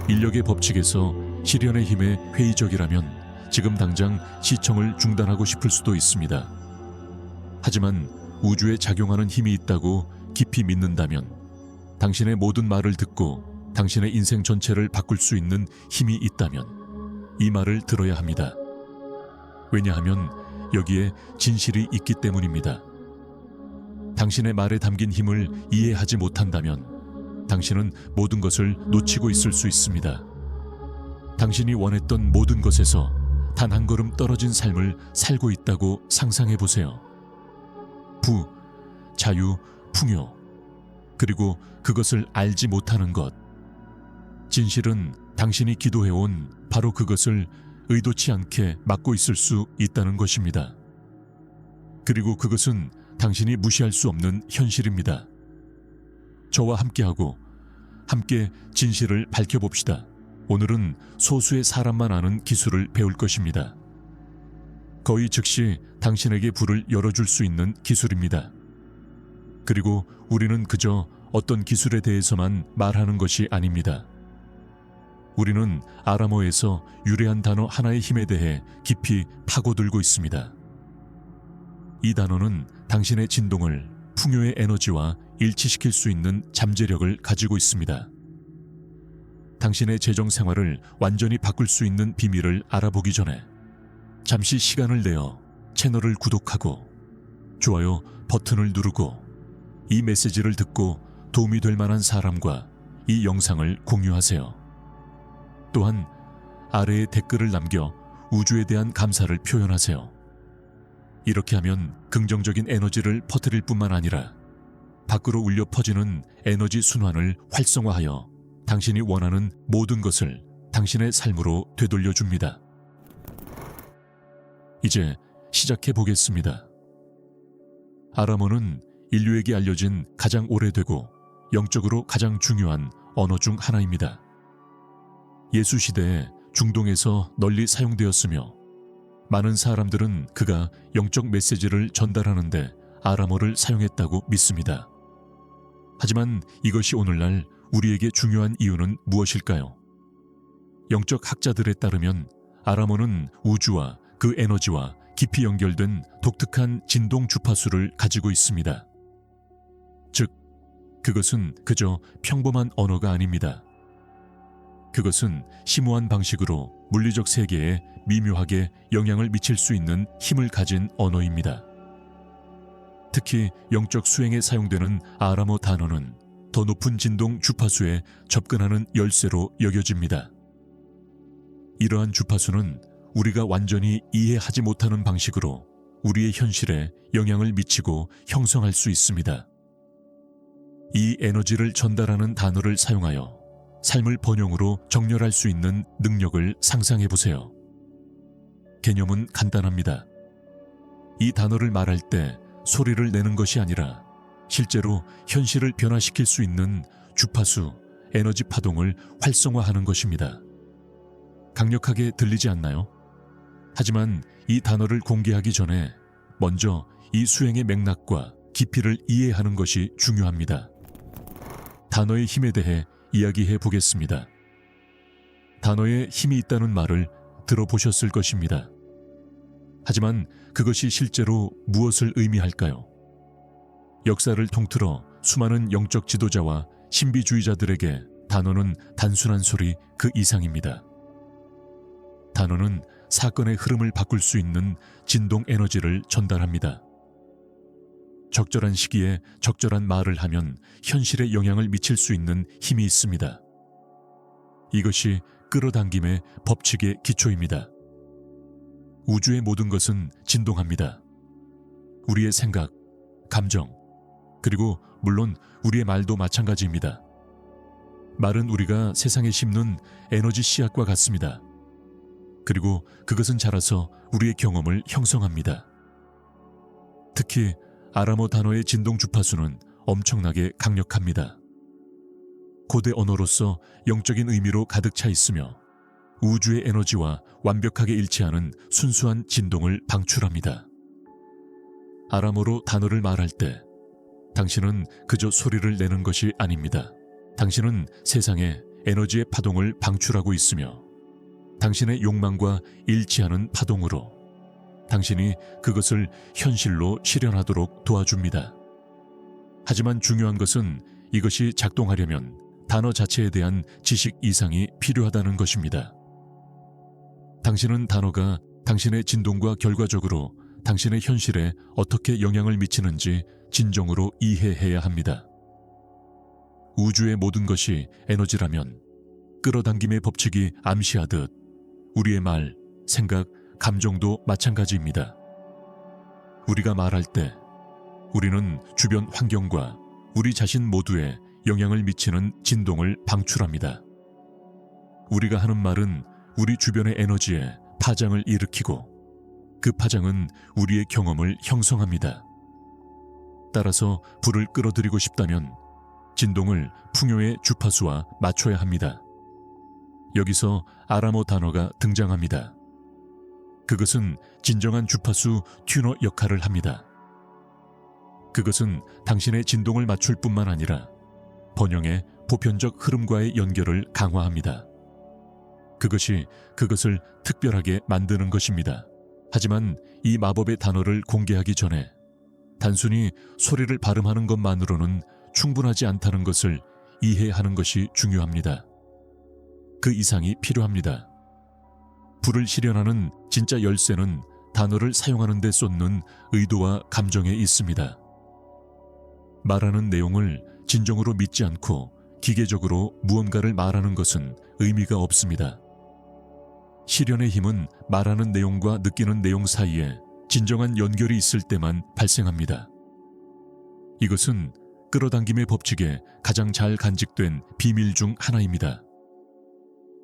인력의 법칙에서 실현의 힘에 회의적이라면 지금 당장 시청을 중단하고 싶을 수도 있습니다. 하지만 우주에 작용하는 힘이 있다고 깊이 믿는다면 당신의 모든 말을 듣고 당신의 인생 전체를 바꿀 수 있는 힘이 있다면 이 말을 들어야 합니다. 왜냐하면 여기에 진실이 있기 때문입니다. 당신의 말에 담긴 힘을 이해하지 못한다면 당신은 모든 것을 놓치고 있을 수 있습니다. 당신이 원했던 모든 것에서 단 한 걸음 떨어진 삶을 살고 있다고 상상해 보세요. 부, 자유, 풍요, 그리고 그것을 알지 못하는 것. 진실은 당신이 기도해온 바로 그것을 의도치 않게 막고 있을 수 있다는 것입니다. 그리고 그것은 당신이 무시할 수 없는 현실입니다. 저와 함께하고 함께 진실을 밝혀봅시다. 오늘은 소수의 사람만 아는 기술을 배울 것입니다. 거의 즉시 당신에게 불을 열어줄 수 있는 기술입니다. 그리고 우리는 그저 어떤 기술에 대해서만 말하는 것이 아닙니다. 우리는 아람어에서 유래한 단어 하나의 힘에 대해 깊이 파고들고 있습니다. 이 단어는 당신의 진동을 풍요의 에너지와 일치시킬 수 있는 잠재력을 가지고 있습니다. 당신의 재정 생활을 완전히 바꿀 수 있는 비밀을 알아보기 전에 잠시 시간을 내어 채널을 구독하고 좋아요 버튼을 누르고 이 메시지를 듣고 도움이 될 만한 사람과 이 영상을 공유하세요. 또한 아래에 댓글을 남겨 우주에 대한 감사를 표현하세요. 이렇게 하면 긍정적인 에너지를 퍼뜨릴 뿐만 아니라 밖으로 울려 퍼지는 에너지 순환을 활성화하여 당신이 원하는 모든 것을 당신의 삶으로 되돌려 줍니다. 이제 시작해 보겠습니다. 아람어는 인류에게 알려진 가장 오래되고 영적으로 가장 중요한 언어 중 하나입니다. 예수 시대에 중동에서 널리 사용되었으며 많은 사람들은 그가 영적 메시지를 전달하는데 아람어를 사용했다고 믿습니다. 하지만 이것이 오늘날 우리에게 중요한 이유는 무엇일까요? 영적 학자들에 따르면 아람어는 우주와 그 에너지와 깊이 연결된 독특한 진동 주파수를 가지고 있습니다. 즉, 그것은 그저 평범한 언어가 아닙니다. 그것은 심오한 방식으로 물리적 세계에 미묘하게 영향을 미칠 수 있는 힘을 가진 언어입니다. 특히 영적 수행에 사용되는 아람어 단어는 더 높은 진동 주파수에 접근하는 열쇠로 여겨집니다. 이러한 주파수는 우리가 완전히 이해하지 못하는 방식으로 우리의 현실에 영향을 미치고 형성할 수 있습니다. 이 에너지를 전달하는 단어를 사용하여 삶을 번영으로 정렬할 수 있는 능력을 상상해 보세요. 개념은 간단합니다. 이 단어를 말할 때 소리를 내는 것이 아니라 실제로 현실을 변화시킬 수 있는 주파수, 에너지 파동을 활성화하는 것입니다. 강력하게 들리지 않나요? 하지만 이 단어를 공개하기 전에 먼저 이 수행의 맥락과 깊이를 이해하는 것이 중요합니다. 단어의 힘에 대해 이야기해 보겠습니다. 단어에 힘이 있다는 말을 들어보셨을 것입니다. 하지만 그것이 실제로 무엇을 의미할까요? 역사를 통틀어 수많은 영적 지도자와 신비주의자들에게 단어는 단순한 소리 그 이상입니다. 단어는 사건의 흐름을 바꿀 수 있는 진동 에너지를 전달합니다. 적절한 시기에 적절한 말을 하면 현실에 영향을 미칠 수 있는 힘이 있습니다. 이것이 끌어당김의 법칙의 기초입니다. 우주의 모든 것은 진동합니다. 우리의 생각, 감정, 그리고 물론 우리의 말도 마찬가지입니다. 말은 우리가 세상에 심는 에너지 씨앗과 같습니다. 그리고 그것은 자라서 우리의 경험을 형성합니다. 특히 아람어 단어의 진동 주파수는 엄청나게 강력합니다. 고대 언어로서 영적인 의미로 가득 차 있으며 우주의 에너지와 완벽하게 일치하는 순수한 진동을 방출합니다. 아람어로 단어를 말할 때 당신은 그저 소리를 내는 것이 아닙니다. 당신은 세상에 에너지의 파동을 방출하고 있으며 당신의 욕망과 일치하는 파동으로 당신이 그것을 현실로 실현하도록 도와줍니다. 하지만 중요한 것은 이것이 작동하려면 단어 자체에 대한 지식 이상이 필요하다는 것입니다. 당신은 단어가 당신의 진동과 결과적으로 당신의 현실에 어떻게 영향을 미치는지 진정으로 이해해야 합니다. 우주의 모든 것이 에너지라면 끌어당김의 법칙이 암시하듯 우리의 말, 생각, 감정도 마찬가지입니다. 우리가 말할 때 우리는 주변 환경과 우리 자신 모두에 영향을 미치는 진동을 방출합니다. 우리가 하는 말은 우리 주변의 에너지에 파장을 일으키고 그 파장은 우리의 경험을 형성합니다. 따라서 불을 끌어들이고 싶다면 진동을 풍요의 주파수와 맞춰야 합니다. 여기서 아라모 단어가 등장합니다. 그것은 진정한 주파수 튜너 역할을 합니다. 그것은 당신의 진동을 맞출 뿐만 아니라 번영의 보편적 흐름과의 연결을 강화합니다. 그것이 그것을 특별하게 만드는 것입니다. 하지만 이 마법의 단어를 공개하기 전에 단순히 소리를 발음하는 것만으로는 충분하지 않다는 것을 이해하는 것이 중요합니다. 그 이상이 필요합니다. 불을 실현하는 진짜 열쇠는 단어를 사용하는 데 쏟는 의도와 감정에 있습니다. 말하는 내용을 진정으로 믿지 않고 기계적으로 무언가를 말하는 것은 의미가 없습니다. 실현의 힘은 말하는 내용과 느끼는 내용 사이에 진정한 연결이 있을 때만 발생합니다. 이것은 끌어당김의 법칙에 가장 잘 간직된 비밀 중 하나입니다.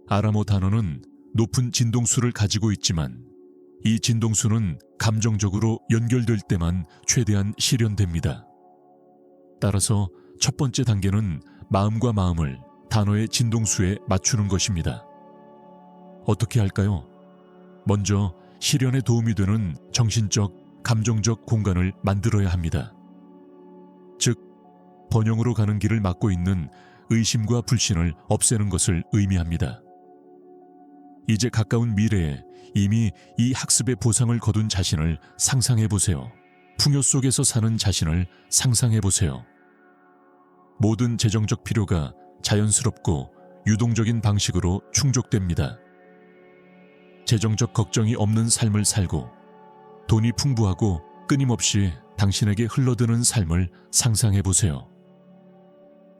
아라모 단어는 높은 진동수를 가지고 있지만 이 진동수는 감정적으로 연결될 때만 최대한 실현됩니다. 따라서 첫 번째 단계는 마음과 마음을 단어의 진동수에 맞추는 것입니다. 어떻게 할까요? 먼저 실현에 도움이 되는 정신적, 감정적 공간을 만들어야 합니다. 즉, 번영으로 가는 길을 막고 있는 의심과 불신을 없애는 것을 의미합니다. 이제 가까운 미래에 이미 이 학습의 보상을 거둔 자신을 상상해 보세요. 풍요 속에서 사는 자신을 상상해 보세요. 모든 재정적 필요가 자연스럽고 유동적인 방식으로 충족됩니다. 재정적 걱정이 없는 삶을 살고 돈이 풍부하고 끊임없이 당신에게 흘러드는 삶을 상상해 보세요.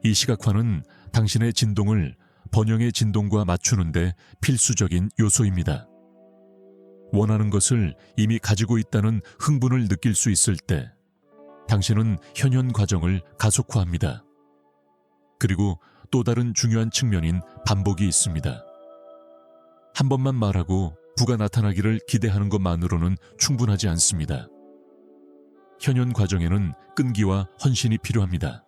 이 시각화는 당신의 진동을 번영의 진동과 맞추는데 필수적인 요소입니다. 원하는 것을 이미 가지고 있다는 흥분을 느낄 수 있을 때 당신은 현현 과정을 가속화합니다. 그리고 또 다른 중요한 측면인 반복이 있습니다. 한 번만 말하고 부가 나타나기를 기대하는 것만으로는 충분하지 않습니다. 현현 과정에는 끈기와 헌신이 필요합니다.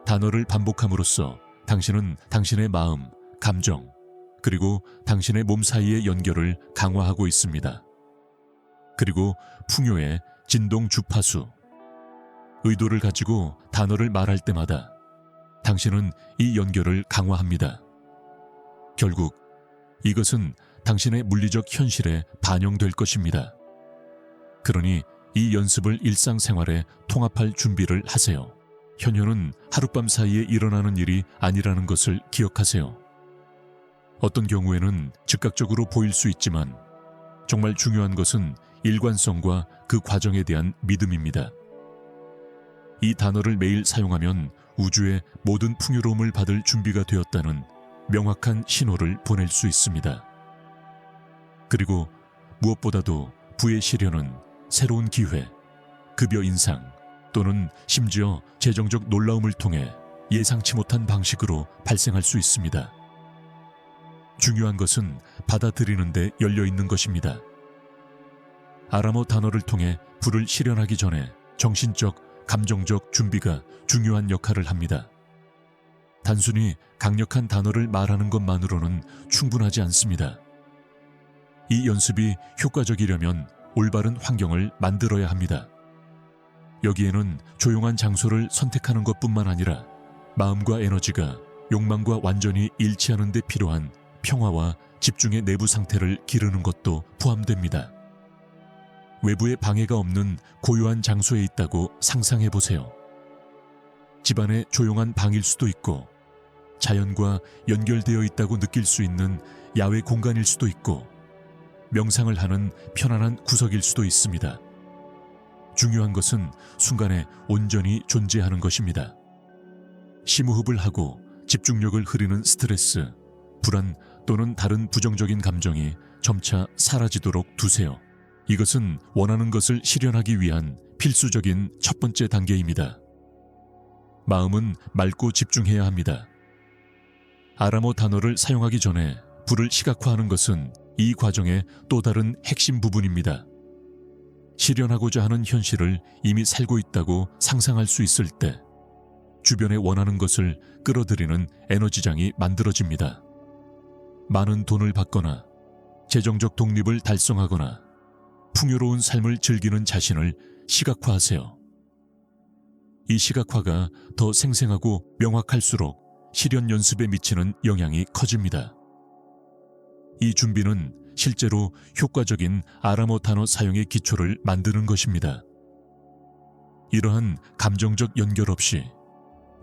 단어를 반복함으로써 당신은 당신의 마음, 감정, 그리고 당신의 몸 사이의 연결을 강화하고 있습니다. 그리고 풍요의 진동 주파수, 의도를 가지고 단어를 말할 때마다 당신은 이 연결을 강화합니다. 결국 이것은 당신의 물리적 현실에 반영될 것입니다. 그러니 이 연습을 일상생활에 통합할 준비를 하세요. 현현은 하룻밤 사이에 일어나는 일이 아니라는 것을 기억하세요. 어떤 경우에는 즉각적으로 보일 수 있지만 정말 중요한 것은 일관성과 그 과정에 대한 믿음입니다. 이 단어를 매일 사용하면 우주의 모든 풍요로움을 받을 준비가 되었다는 명확한 신호를 보낼 수 있습니다. 그리고 무엇보다도 부의 실현은 새로운 기회, 급여 인상 또는 심지어 재정적 놀라움을 통해 예상치 못한 방식으로 발생할 수 있습니다. 중요한 것은 받아들이는 데 열려 있는 것입니다. 아람어 단어를 통해 부를 실현하기 전에 정신적, 감정적 준비가 중요한 역할을 합니다. 단순히 강력한 단어를 말하는 것만으로는 충분하지 않습니다. 이 연습이 효과적이려면 올바른 환경을 만들어야 합니다. 여기에는 조용한 장소를 선택하는 것뿐만 아니라 마음과 에너지가 욕망과 완전히 일치하는 데 필요한 평화와 집중의 내부 상태를 기르는 것도 포함됩니다. 외부의 방해가 없는 고요한 장소에 있다고 상상해 보세요. 집안의 조용한 방일 수도 있고, 자연과 연결되어 있다고 느낄 수 있는 야외 공간일 수도 있고, 명상을 하는 편안한 구석일 수도 있습니다. 중요한 것은 순간에 온전히 존재하는 것입니다. 심호흡을 하고 집중력을 흐리는 스트레스, 불안 또는 다른 부정적인 감정이 점차 사라지도록 두세요. 이것은 원하는 것을 실현하기 위한 필수적인 첫 번째 단계입니다. 마음은 맑고 집중해야 합니다. 아라모 단어를 사용하기 전에 불을 시각화하는 것은 이 과정의 또 다른 핵심 부분입니다. 실현하고자 하는 현실을 이미 살고 있다고 상상할 수 있을 때 주변에 원하는 것을 끌어들이는 에너지장이 만들어집니다. 많은 돈을 받거나 재정적 독립을 달성하거나 풍요로운 삶을 즐기는 자신을 시각화하세요. 이 시각화가 더 생생하고 명확할수록 실현 연습에 미치는 영향이 커집니다. 이 준비는 실제로 효과적인 아라모 단어 사용의 기초를 만드는 것입니다. 이러한 감정적 연결 없이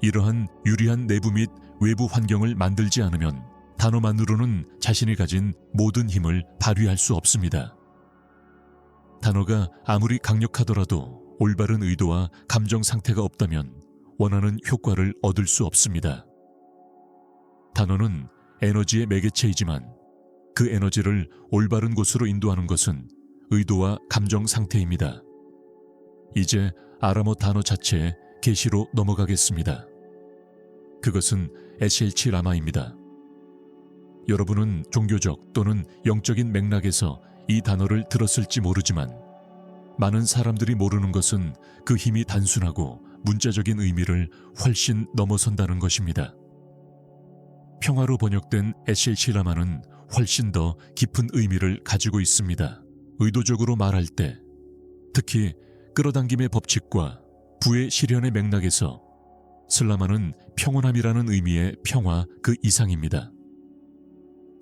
이러한 유리한 내부 및 외부 환경을 만들지 않으면 단어만으로는 자신이 가진 모든 힘을 발휘할 수 없습니다. 단어가 아무리 강력하더라도 올바른 의도와 감정 상태가 없다면 원하는 효과를 얻을 수 없습니다. 단어는 에너지의 매개체이지만 그 에너지를 올바른 곳으로 인도하는 것은 의도와 감정 상태입니다. 이제 아라모 단어 자체의 계시로 넘어가겠습니다. 그것은 에셀치 라마입니다. 여러분은 종교적 또는 영적인 맥락에서 이 단어를 들었을지 모르지만 많은 사람들이 모르는 것은 그 힘이 단순하고 문자적인 의미를 훨씬 넘어선다는 것입니다. 평화로 번역된 에셀치 라마는 훨씬 더 깊은 의미를 가지고 있습니다. 의도적으로 말할 때, 특히 끌어당김의 법칙과 부의 실현의 맥락에서 슬라마는 평온함이라는 의미의 평화 그 이상입니다.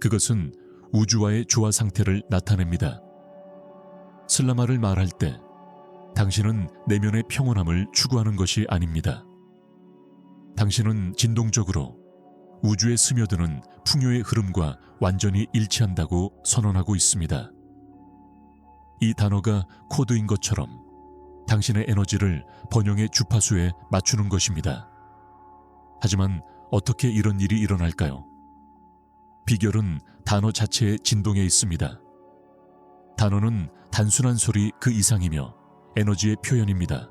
그것은 우주와의 조화 상태를 나타냅니다. 슬라마를 말할 때 당신은 내면의 평온함을 추구하는 것이 아닙니다. 당신은 진동적으로 우주에 스며드는 풍요의 흐름과 완전히 일치한다고 선언하고 있습니다. 이 단어가 코드인 것처럼 당신의 에너지를 번영의 주파수에 맞추는 것입니다. 하지만 어떻게 이런 일이 일어날까요? 비결은 단어 자체의 진동에 있습니다. 단어는 단순한 소리 그 이상이며 에너지의 표현입니다.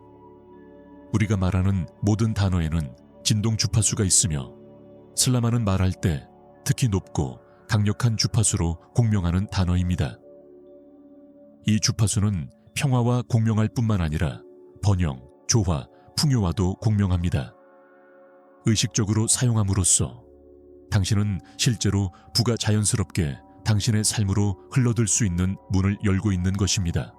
우리가 말하는 모든 단어에는 진동 주파수가 있으며 슬라마는 말할 때 특히 높고 강력한 주파수로 공명하는 단어입니다. 이 주파수는 평화와 공명할 뿐만 아니라 번영, 조화, 풍요와도 공명합니다. 의식적으로 사용함으로써 당신은 실제로 부가 자연스럽게 당신의 삶으로 흘러들 수 있는 문을 열고 있는 것입니다.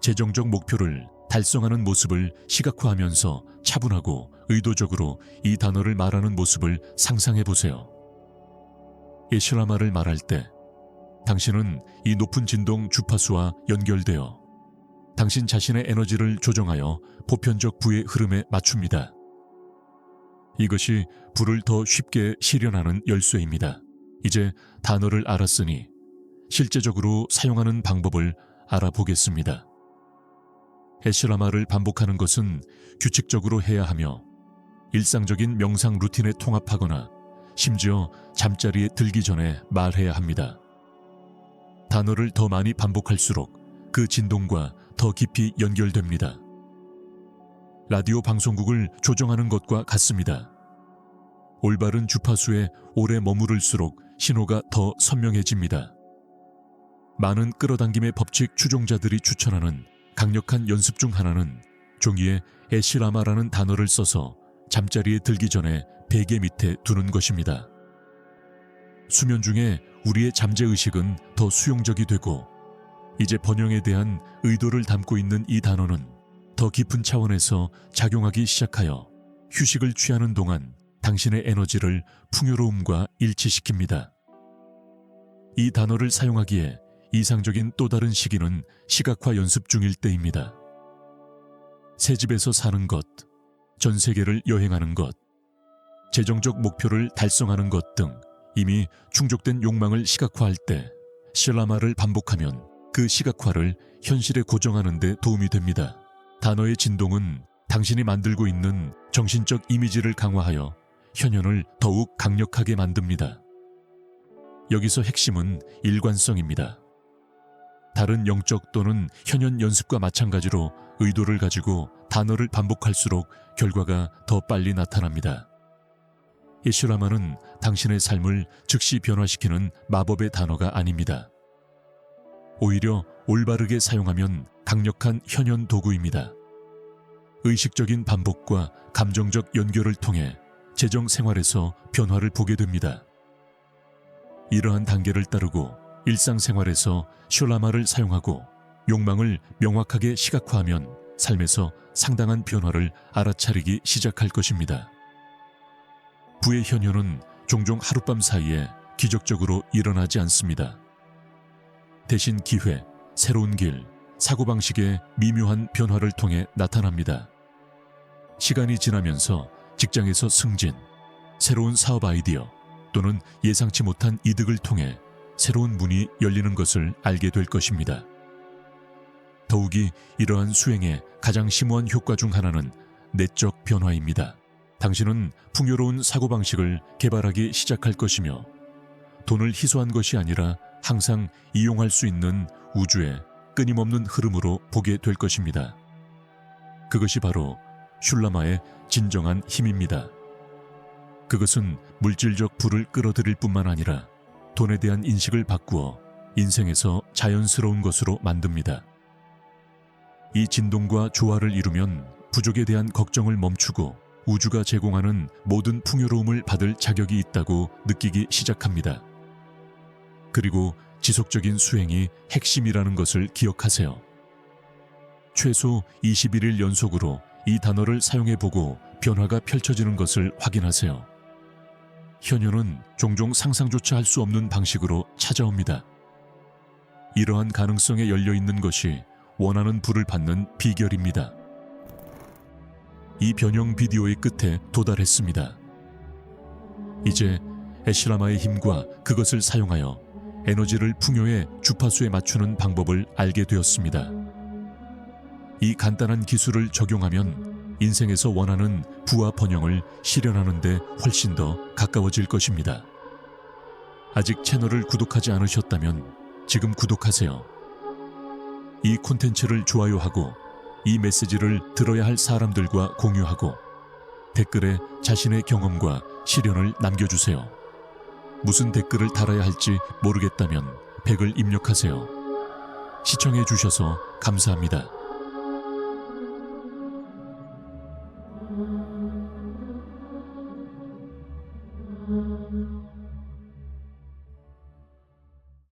재정적 목표를 달성하는 모습을 시각화하면서 차분하고 의도적으로 이 단어를 말하는 모습을 상상해 보세요. 에실라마를 말할 때 당신은 이 높은 진동 주파수와 연결되어 당신 자신의 에너지를 조정하여 보편적 부의 흐름에 맞춥니다. 이것이 부를 더 쉽게 실현하는 열쇠입니다. 이제 단어를 알았으니 실제적으로 사용하는 방법을 알아보겠습니다. 에실라마를 반복하는 것은 규칙적으로 해야 하며 일상적인 명상 루틴에 통합하거나 심지어 잠자리에 들기 전에 말해야 합니다. 단어를 더 많이 반복할수록 그 진동과 더 깊이 연결됩니다. 라디오 방송국을 조정하는 것과 같습니다. 올바른 주파수에 오래 머무를수록 신호가 더 선명해집니다. 많은 끌어당김의 법칙 추종자들이 추천하는 강력한 연습 중 하나는 종이에 에실라마라는 단어를 써서 잠자리에 들기 전에 베개 밑에 두는 것입니다. 수면 중에 우리의 잠재의식은 더 수용적이 되고 이제 번영에 대한 의도를 담고 있는 이 단어는 더 깊은 차원에서 작용하기 시작하여 휴식을 취하는 동안 당신의 에너지를 풍요로움과 일치시킵니다. 이 단어를 사용하기에 이상적인 또 다른 시기는 시각화 연습 중일 때입니다. 새 집에서 사는 것, 전 세계를 여행하는 것, 재정적 목표를 달성하는 것 등 이미 충족된 욕망을 시각화할 때 실라마를 반복하면 그 시각화를 현실에 고정하는 데 도움이 됩니다. 단어의 진동은 당신이 만들고 있는 정신적 이미지를 강화하여 현현을 더욱 강력하게 만듭니다. 여기서 핵심은 일관성입니다. 다른 영적 또는 현현 연습과 마찬가지로 의도를 가지고 단어를 반복할수록 결과가 더 빨리 나타납니다. 이 실라마는 당신의 삶을 즉시 변화시키는 마법의 단어가 아닙니다. 오히려 올바르게 사용하면 강력한 현현 도구입니다. 의식적인 반복과 감정적 연결을 통해 재정 생활에서 변화를 보게 됩니다. 이러한 단계를 따르고 일상생활에서 슐라마를 사용하고 욕망을 명확하게 시각화하면 삶에서 상당한 변화를 알아차리기 시작할 것입니다. 부의 현현은 종종 하룻밤 사이에 기적적으로 일어나지 않습니다. 대신 기회, 새로운 길, 사고방식의 미묘한 변화를 통해 나타납니다. 시간이 지나면서 직장에서 승진, 새로운 사업 아이디어 또는 예상치 못한 이득을 통해 새로운 문이 열리는 것을 알게 될 것입니다. 더욱이 이러한 수행의 가장 심오한 효과 중 하나는 내적 변화입니다. 당신은 풍요로운 사고방식을 개발하기 시작할 것이며 돈을 희소한 것이 아니라 항상 이용할 수 있는 우주의 끊임없는 흐름으로 보게 될 것입니다. 그것이 바로 슐라마의 진정한 힘입니다. 그것은 물질적 부를 끌어들일 뿐만 아니라 돈에 대한 인식을 바꾸어 인생에서 자연스러운 것으로 만듭니다. 이 진동과 조화를 이루면 부족에 대한 걱정을 멈추고 우주가 제공하는 모든 풍요로움을 받을 자격이 있다고 느끼기 시작합니다. 그리고 지속적인 수행이 핵심이라는 것을 기억하세요. 최소 21일 연속으로 이 단어를 사용해보고 변화가 펼쳐지는 것을 확인하세요. 현현은 종종 상상조차 할 수 없는 방식으로 찾아옵니다. 이러한 가능성에 열려있는 것이 원하는 부를 받는 비결입니다. 이 변형 비디오의 끝에 도달했습니다. 이제 에실라마의 힘과 그것을 사용하여 에너지를 풍요의 주파수에 맞추는 방법을 알게 되었습니다. 이 간단한 기술을 적용하면 인생에서 원하는 부와 번영을 실현하는 데 훨씬 더 가까워질 것입니다. 아직 채널을 구독하지 않으셨다면 지금 구독하세요. 이 콘텐츠를 좋아요하고 이 메시지를 들어야 할 사람들과 공유하고 댓글에 자신의 경험과 시련을 남겨주세요. 무슨 댓글을 달아야 할지 모르겠다면 100을 입력하세요. 시청해 주셔서 감사합니다.